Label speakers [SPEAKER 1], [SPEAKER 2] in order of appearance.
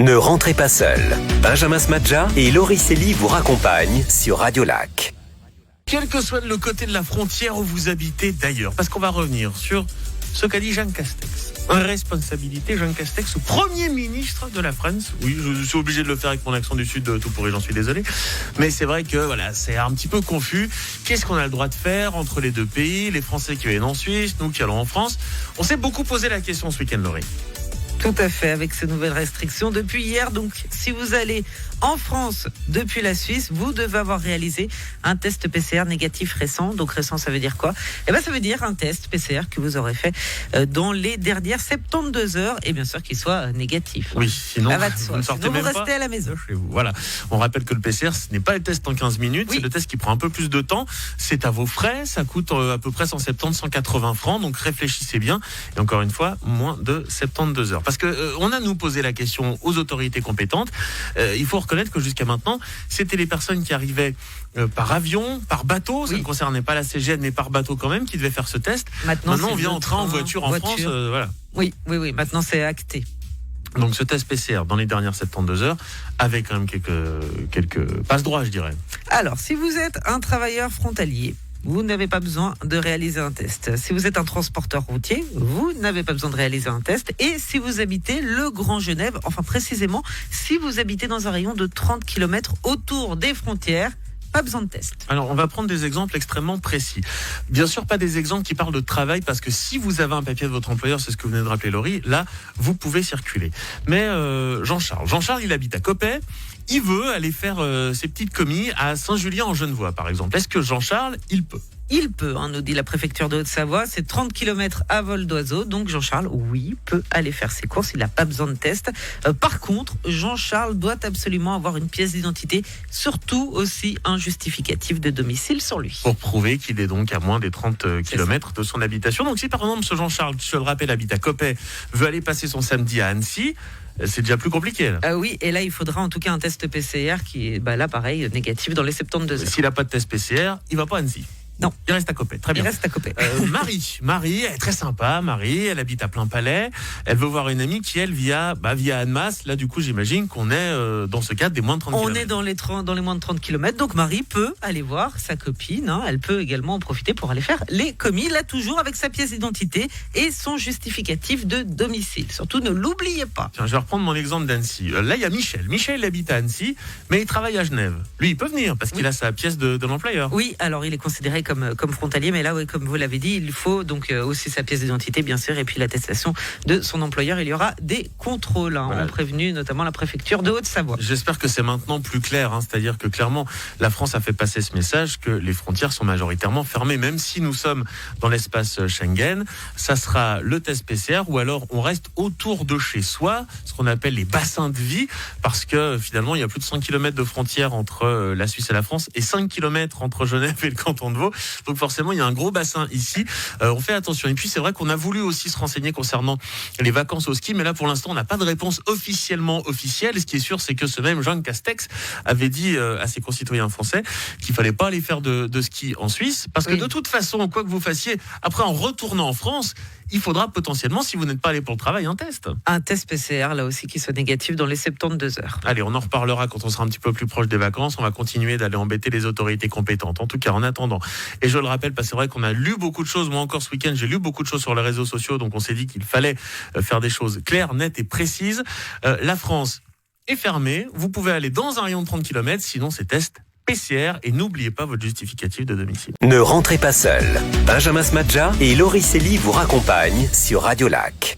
[SPEAKER 1] Ne rentrez pas seul. Benjamin Smadja et Laurie Célie vous raccompagnent sur Radio Lac.
[SPEAKER 2] Quel que soit le côté de la frontière où vous habitez d'ailleurs, parce qu'on va revenir sur ce qu'a dit Jean Castex. Responsabilité, Jean Castex, Premier ministre de la France. Oui, je suis obligé de le faire avec mon accent du Sud, tout pourri, j'en suis désolé. Mais c'est vrai que voilà, c'est un petit peu confus. Qu'est-ce qu'on a le droit de faire entre les deux pays, les Français qui viennent en Suisse, nous qui allons en France? On s'est beaucoup posé la question ce week-end, Laurie.
[SPEAKER 3] Tout à fait, avec ces nouvelles restrictions depuis hier. Donc, si vous allez en France depuis la Suisse, vous devez avoir réalisé un test PCR négatif récent. Donc, récent, ça veut dire quoi? Eh bien, ça veut dire un test PCR que vous aurez fait dans les dernières 72 heures. Et bien sûr, qu'il soit négatif.
[SPEAKER 2] Oui, sinon, vous ne sortez même pas.
[SPEAKER 3] Vous restez à la maison.
[SPEAKER 2] Chez vous. Voilà. On rappelle que le PCR, ce n'est pas le test en 15 minutes. Oui. C'est le test qui prend un peu plus de temps. C'est à vos frais. Ça coûte à peu près 170, 180 francs. Donc, réfléchissez bien. Et encore une fois, moins de 72 heures. Parce que on a nous posé la question aux autorités compétentes. Il faut reconnaître que jusqu'à maintenant, c'était les personnes qui arrivaient par avion, par bateau. Ça ne concernait pas la CGN, mais par bateau quand même, qui devaient faire ce test. Maintenant on vient en train, en voiture, en France. Voilà.
[SPEAKER 3] Oui. Maintenant, c'est acté.
[SPEAKER 2] Donc ce test PCR dans les dernières 72 heures avec quand même quelques passe-droits, je dirais.
[SPEAKER 3] Alors, si vous êtes un travailleur frontalier, vous n'avez pas besoin de réaliser un test. Si vous êtes un transporteur routier, vous n'avez pas besoin de réaliser un test. Et si vous habitez le Grand Genève, enfin précisément, si vous habitez dans un rayon de 30 km autour des frontières, pas besoin de test.
[SPEAKER 2] Alors, on va prendre des exemples extrêmement précis. Bien sûr, pas des exemples qui parlent de travail, parce que si vous avez un papier de votre employeur, c'est ce que vous venez de rappeler, Laurie, là, vous pouvez circuler. Mais Jean-Charles, il habite à Coppet. Il veut aller faire ses petites commis à Saint-Julien-en-Genevois, par exemple. Est-ce que Jean-Charles, il peut ?
[SPEAKER 3] Il peut, nous dit la préfecture de Haute-Savoie. C'est 30 km à vol d'oiseau. Donc Jean-Charles, oui, peut aller faire ses courses. Il n'a pas besoin de test. Par contre, Jean-Charles doit absolument avoir une pièce d'identité, surtout aussi un justificatif de domicile sur lui.
[SPEAKER 2] Pour prouver qu'il est donc à moins des 30 km de son habitation. Donc si par exemple ce Jean-Charles, je le rappelle, habite à Coppet, veut aller passer son samedi à Annecy, c'est déjà plus compliqué. Là.
[SPEAKER 3] Oui, et là, il faudra en tout cas un test PCR qui est, là, pareil, négatif dans les 72 heures.
[SPEAKER 2] S'il n'a pas de test PCR, il ne va pas à Annecy.
[SPEAKER 3] Non.
[SPEAKER 2] Il reste à Coppet. Très bien.
[SPEAKER 3] Il reste à Coppet.
[SPEAKER 2] Marie, elle est très sympa. Marie, elle habite à Plain-Palais. Elle veut voir une amie qui, elle, vit à Annemasse. Là, du coup, j'imagine qu'on est dans ce cadre des moins de 30 km.
[SPEAKER 3] On est dans les moins de 30 km. Donc, Marie peut aller voir sa copine. Elle peut également en profiter pour aller faire les commis. Là, toujours avec sa pièce d'identité et son justificatif de domicile. Surtout, ne l'oubliez pas.
[SPEAKER 2] Tiens, je vais reprendre mon exemple d'Annecy. Là, il y a Michel. Michel, il habite à Annecy, mais il travaille à Genève. Lui, il peut venir parce qu'il a sa pièce de l'employeur.
[SPEAKER 3] Oui, alors il est considéré comme frontalier, mais là, comme vous l'avez dit, il faut donc aussi sa pièce d'identité, bien sûr, et puis l'attestation de son employeur. Il y aura des contrôles, ont prévenu notamment la préfecture de Haute-Savoie.
[SPEAKER 2] J'espère que c'est maintenant plus clair, c'est-à-dire que clairement, la France a fait passer ce message que les frontières sont majoritairement fermées, même si nous sommes dans l'espace Schengen. Ça sera le test PCR, ou alors on reste autour de chez soi, ce qu'on appelle les bassins de vie, parce que finalement, il y a plus de 100 km de frontières entre la Suisse et la France, et 5 km entre Genève et le canton de Vaud. Donc forcément, il y a un gros bassin ici. On fait attention. Et puis, c'est vrai qu'on a voulu aussi se renseigner concernant les vacances au ski, mais là, pour l'instant, on n'a pas de réponse officiellement officielle. Et ce qui est sûr, c'est que ce même Jean Castex avait dit à ses concitoyens français qu'il fallait pas aller faire de ski en Suisse, parce que de toute façon, quoi que vous fassiez, après, en retournant en France, il faudra potentiellement, si vous n'êtes pas allé pour le travail, un test.
[SPEAKER 3] Un test PCR, là aussi, qui soit négatif dans les 72 heures.
[SPEAKER 2] Allez, on en reparlera quand on sera un petit peu plus proche des vacances. On va continuer d'aller embêter les autorités compétentes. En tout cas, en attendant. Et je le rappelle, parce que c'est vrai qu'on a lu beaucoup de choses. Moi encore, ce week-end, j'ai lu beaucoup de choses sur les réseaux sociaux. Donc, on s'est dit qu'il fallait faire des choses claires, nettes et précises. La France est fermée. Vous pouvez aller dans un rayon de 30 km. Sinon, c'est test PCR, et n'oubliez pas votre justificatif de domicile.
[SPEAKER 1] Ne rentrez pas seul. Benjamin Smadja et Laurie Célie vous raccompagnent sur Radio Lac.